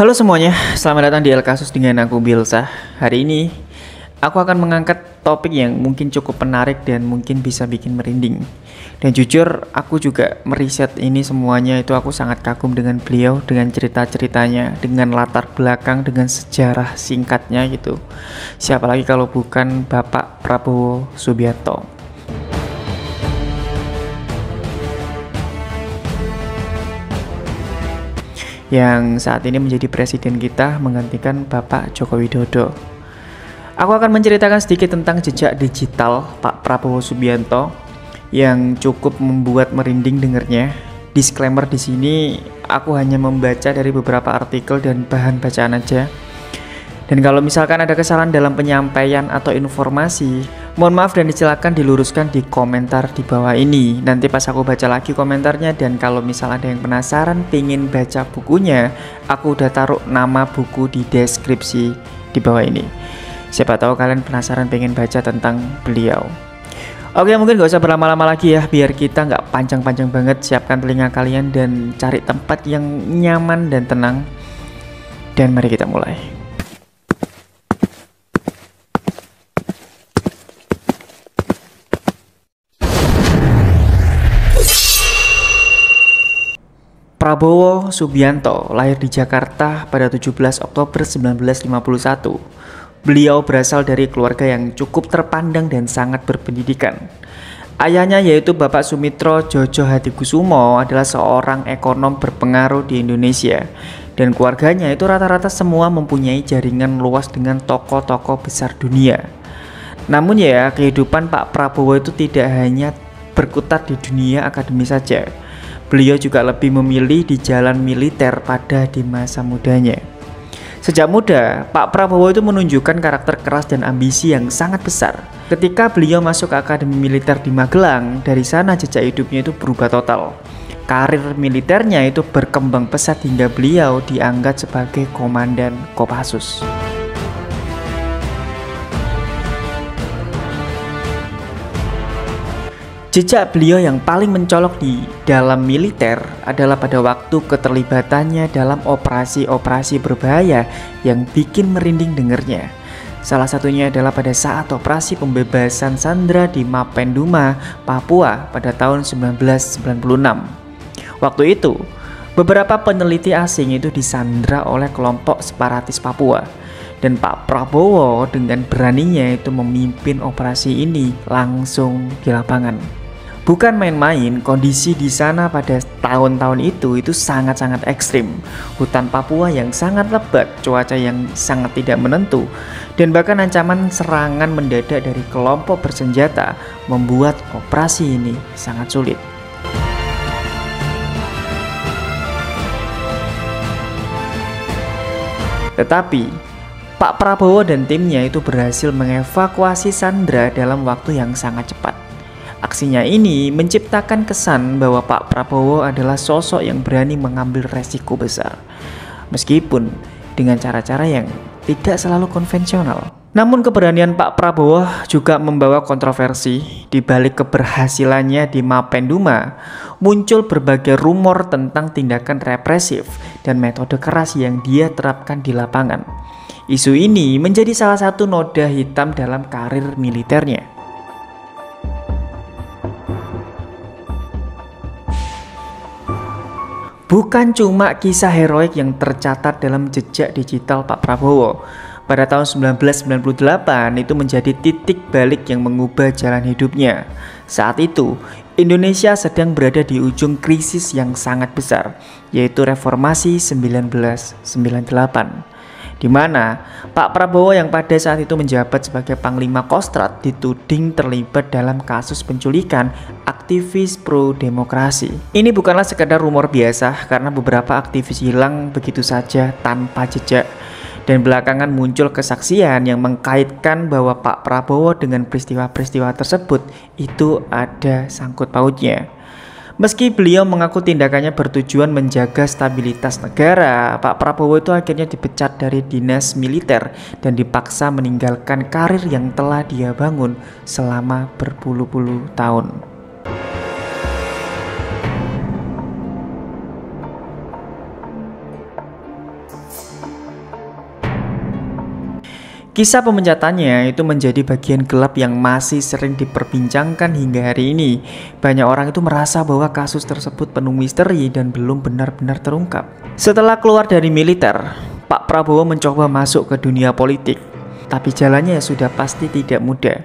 Halo semuanya, selamat datang di El Kasus dengan aku Bilsa. Hari ini aku akan mengangkat topik yang mungkin cukup menarik dan mungkin bisa bikin merinding. Dan jujur aku juga meriset ini semuanya, itu aku sangat kagum dengan beliau, dengan cerita-ceritanya, dengan latar belakang, dengan sejarah singkatnya gitu. Siapa lagi kalau bukan Bapak Prabowo Subianto. Yang saat ini menjadi presiden kita menggantikan Bapak Joko Widodo. Aku akan menceritakan sedikit tentang jejak digital Pak Prabowo Subianto yang cukup membuat merinding dengernya. Disclaimer di sini, aku hanya membaca dari beberapa artikel dan bahan bacaan aja. Dan kalau misalkan ada kesalahan dalam penyampaian atau informasi, mohon maaf dan disilakan diluruskan di komentar di bawah ini. Nanti pas aku baca lagi komentarnya, dan kalau misal ada yang penasaran pengen baca bukunya, aku udah taruh nama buku di deskripsi di bawah ini. Siapa tahu kalian penasaran pengen baca tentang beliau. Oke, mungkin gak usah berlama-lama lagi ya, biar kita nggak panjang-panjang banget. Siapkan telinga kalian dan cari tempat yang nyaman dan tenang. Dan mari kita mulai. Prabowo Subianto lahir di Jakarta pada 17 Oktober 1951. Beliau berasal dari keluarga yang cukup terpandang dan sangat berpendidikan. Ayahnya yaitu Bapak Sumitro Djojo Hadikusumo adalah seorang ekonom berpengaruh di Indonesia. Dan keluarganya itu rata-rata semua mempunyai jaringan luas dengan tokoh-tokoh besar dunia. Namun ya, kehidupan Pak Prabowo itu tidak hanya berkutat di dunia akademis saja. Beliau juga lebih memilih di jalan militer di masa mudanya. Sejak muda, Pak Prabowo itu menunjukkan karakter keras dan ambisi yang sangat besar. Ketika beliau masuk ke Akademi Militer di Magelang, dari sana jejak hidupnya itu berubah total. Karir militernya itu berkembang pesat hingga beliau diangkat sebagai Komandan Kopassus. Jejak beliau yang paling mencolok di dalam militer adalah pada waktu keterlibatannya dalam operasi-operasi berbahaya yang bikin merinding dengernya. Salah satunya adalah pada saat operasi pembebasan sandera di Mapenduma, Papua pada tahun 1996. Waktu itu, beberapa peneliti asing itu disandera oleh kelompok separatis Papua. Dan Pak Prabowo dengan beraninya itu memimpin operasi ini langsung di lapangan. Bukan main-main, kondisi di sana pada tahun-tahun itu sangat-sangat ekstrim. Hutan Papua yang sangat lebat, cuaca yang sangat tidak menentu, dan bahkan ancaman serangan mendadak dari kelompok bersenjata membuat operasi ini sangat sulit. Tetapi Pak Prabowo dan timnya itu berhasil mengevakuasi sandera dalam waktu yang sangat cepat. Aksinya ini menciptakan kesan bahwa Pak Prabowo adalah sosok yang berani mengambil resiko besar, meskipun dengan cara-cara yang tidak selalu konvensional. Namun keberanian Pak Prabowo juga membawa kontroversi. Di balik keberhasilannya di Mapenduma, muncul berbagai rumor tentang tindakan represif dan metode keras yang dia terapkan di lapangan. Isu ini menjadi salah satu noda hitam dalam karir militernya. Bukan cuma kisah heroik yang tercatat dalam jejak digital Pak Prabowo. Pada tahun 1998 itu menjadi titik balik yang mengubah jalan hidupnya. Saat itu, Indonesia sedang berada di ujung krisis yang sangat besar, yaitu Reformasi 1998. Di mana Pak Prabowo yang pada saat itu menjabat sebagai Panglima Kostrad dituding terlibat dalam kasus penculikan aktivis pro-demokrasi. Ini bukanlah sekedar rumor biasa, karena beberapa aktivis hilang begitu saja tanpa jejak. Dan belakangan muncul kesaksian yang mengkaitkan bahwa Pak Prabowo dengan peristiwa-peristiwa tersebut itu ada sangkut pautnya. Meski beliau mengaku tindakannya bertujuan menjaga stabilitas negara, Pak Prabowo itu akhirnya dipecat dari dinas militer dan dipaksa meninggalkan karir yang telah dia bangun selama berpuluh-puluh tahun. Kisah pemecatannya itu menjadi bagian gelap yang masih sering diperbincangkan hingga hari ini. Banyak orang itu merasa bahwa kasus tersebut penuh misteri dan belum benar-benar terungkap. Setelah keluar dari militer, Pak Prabowo mencoba masuk ke dunia politik, tapi jalannya sudah pasti tidak mudah.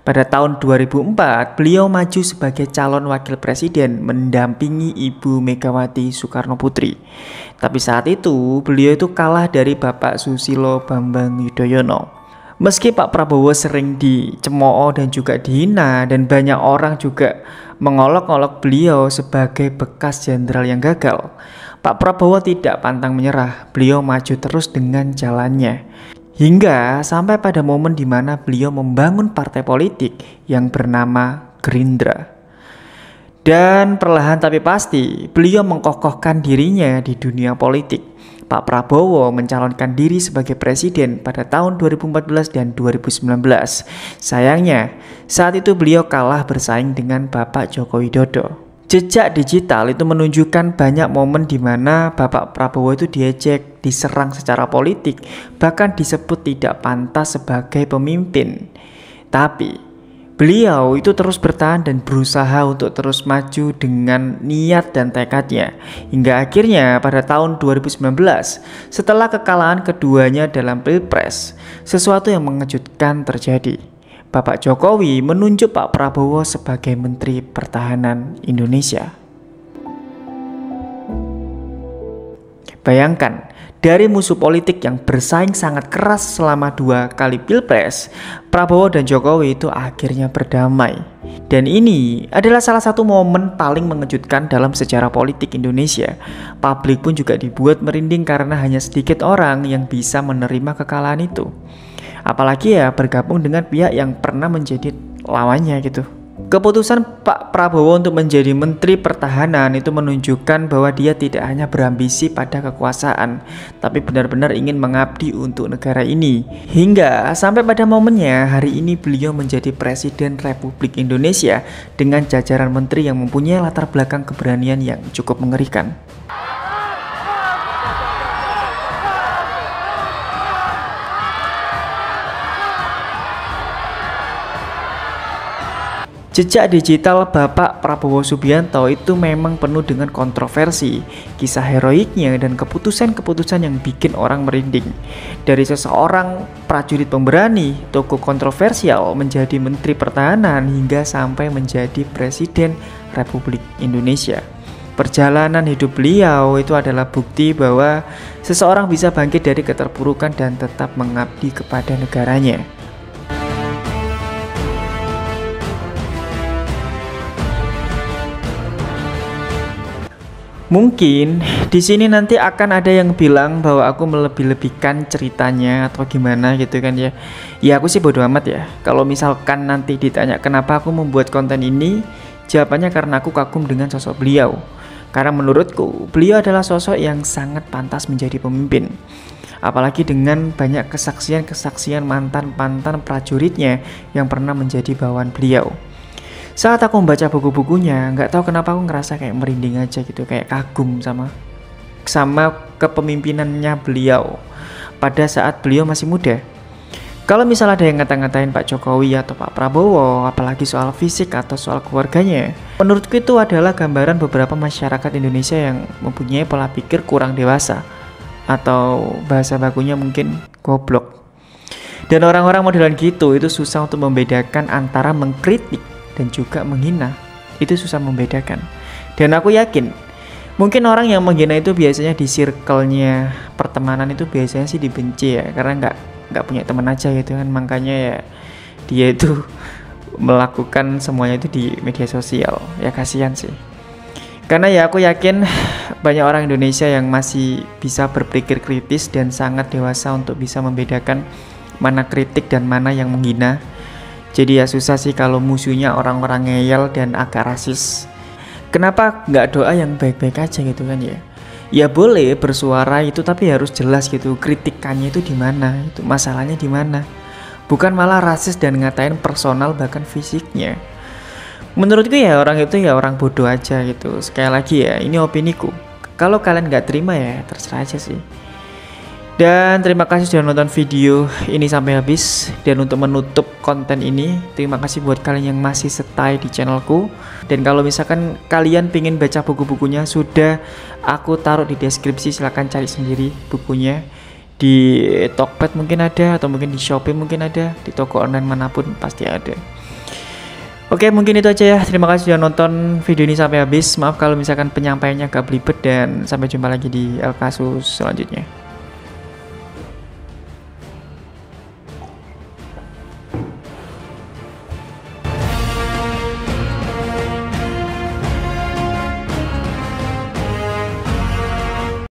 Pada tahun 2004, beliau maju sebagai calon wakil presiden mendampingi Ibu Megawati Soekarno Putri. Tapi saat itu, beliau itu kalah dari Bapak Susilo Bambang Yudhoyono. Meski Pak Prabowo sering dicemooh dan juga dihina, dan banyak orang juga mengolok-olok beliau sebagai bekas jenderal yang gagal, Pak Prabowo tidak pantang menyerah. Beliau maju terus dengan jalannya. Hingga sampai pada momen di mana beliau membangun partai politik yang bernama Gerindra. Dan perlahan tapi pasti, beliau mengkokohkan dirinya di dunia politik. Pak Prabowo mencalonkan diri sebagai presiden pada tahun 2014 dan 2019. Sayangnya, saat itu beliau kalah bersaing dengan Bapak Joko Widodo. Jejak digital itu menunjukkan banyak momen di mana Bapak Prabowo itu diejek, diserang secara politik, bahkan disebut tidak pantas sebagai pemimpin. Tapi beliau itu terus bertahan dan berusaha untuk terus maju dengan niat dan tekadnya. Hingga akhirnya pada tahun 2019, setelah kekalahan keduanya dalam Pilpres, sesuatu yang mengejutkan terjadi. Bapak Jokowi menunjuk Pak Prabowo sebagai Menteri Pertahanan Indonesia. Bayangkan, dari musuh politik yang bersaing sangat keras selama 2 kali Pilpres, Prabowo dan Jokowi itu akhirnya berdamai. Dan ini adalah salah satu momen paling mengejutkan dalam sejarah politik Indonesia. Publik pun juga dibuat merinding karena hanya sedikit orang yang bisa menerima kekalahan itu. Apalagi ya bergabung dengan pihak yang pernah menjadi lawannya gitu. Keputusan Pak Prabowo untuk menjadi Menteri Pertahanan itu menunjukkan bahwa dia tidak hanya berambisi pada kekuasaan, tapi benar-benar ingin mengabdi untuk negara ini. Hingga sampai pada momennya hari ini beliau menjadi Presiden Republik Indonesia dengan jajaran menteri yang mempunyai latar belakang keberanian yang cukup mengerikan. Jejak digital Bapak Prabowo Subianto itu memang penuh dengan kontroversi, kisah heroiknya dan keputusan-keputusan yang bikin orang merinding. Dari seseorang prajurit pemberani, tokoh kontroversial menjadi Menteri Pertahanan hingga sampai menjadi Presiden Republik Indonesia. Perjalanan hidup beliau itu adalah bukti bahwa seseorang bisa bangkit dari keterpurukan dan tetap mengabdi kepada negaranya. Mungkin di sini nanti akan ada yang bilang bahwa aku melebih-lebihkan ceritanya atau gimana gitu kan ya. Ya aku sih bodo amat ya. Kalau misalkan nanti ditanya kenapa aku membuat konten ini, jawabannya karena aku kagum dengan sosok beliau. Karena menurutku beliau adalah sosok yang sangat pantas menjadi pemimpin. Apalagi dengan banyak kesaksian-kesaksian mantan-mantan prajuritnya yang pernah menjadi bawahan beliau. Saat aku membaca buku-bukunya, nggak tahu kenapa aku ngerasa kayak merinding aja gitu, kayak kagum sama kepemimpinannya beliau pada saat beliau masih muda. Kalau misalnya ada yang ngata-ngatain Pak Jokowi atau Pak Prabowo, apalagi soal fisik atau soal keluarganya, menurutku itu adalah gambaran beberapa masyarakat Indonesia yang mempunyai pola pikir kurang dewasa, atau bahasa bakunya mungkin goblok. Dan orang-orang modelan gitu itu susah untuk membedakan antara mengkritik dan juga menghina. Itu susah membedakan. Dan aku yakin mungkin orang yang menghina itu biasanya di circle-nya pertemanan itu biasanya sih dibenci ya, karena nggak punya teman aja gitu kan, makanya ya dia itu melakukan semuanya itu di media sosial. Ya kasihan sih. Karena ya aku yakin banyak orang Indonesia yang masih bisa berpikir kritis dan sangat dewasa untuk bisa membedakan mana kritik dan mana yang menghina. Jadi ya susah sih kalau musuhnya orang-orang ngeyel dan agak rasis. Kenapa nggak doa yang baik-baik aja gitu kan ya? Ya boleh bersuara itu, tapi harus jelas gitu kritikannya itu di mana, itu masalahnya di mana. Bukan malah rasis dan ngatain personal bahkan fisiknya. Menurutku ya orang itu ya orang bodoh aja gitu. Sekali lagi ya ini opiniku. Kalau kalian nggak terima ya terserah aja sih. Dan terima kasih sudah nonton video ini sampai habis. Dan untuk menutup konten ini, terima kasih buat kalian yang masih stay di channelku. Dan kalau misalkan kalian pengen baca buku-bukunya, sudah aku taruh di deskripsi, silahkan cari sendiri bukunya. Di Tokped mungkin ada, atau mungkin di Shopee mungkin ada, di toko online manapun pasti ada. Oke, mungkin itu aja ya. Terima kasih sudah nonton video ini sampai habis. Maaf kalau misalkan penyampaiannya agak belibet, dan sampai jumpa lagi di El Kasus selanjutnya.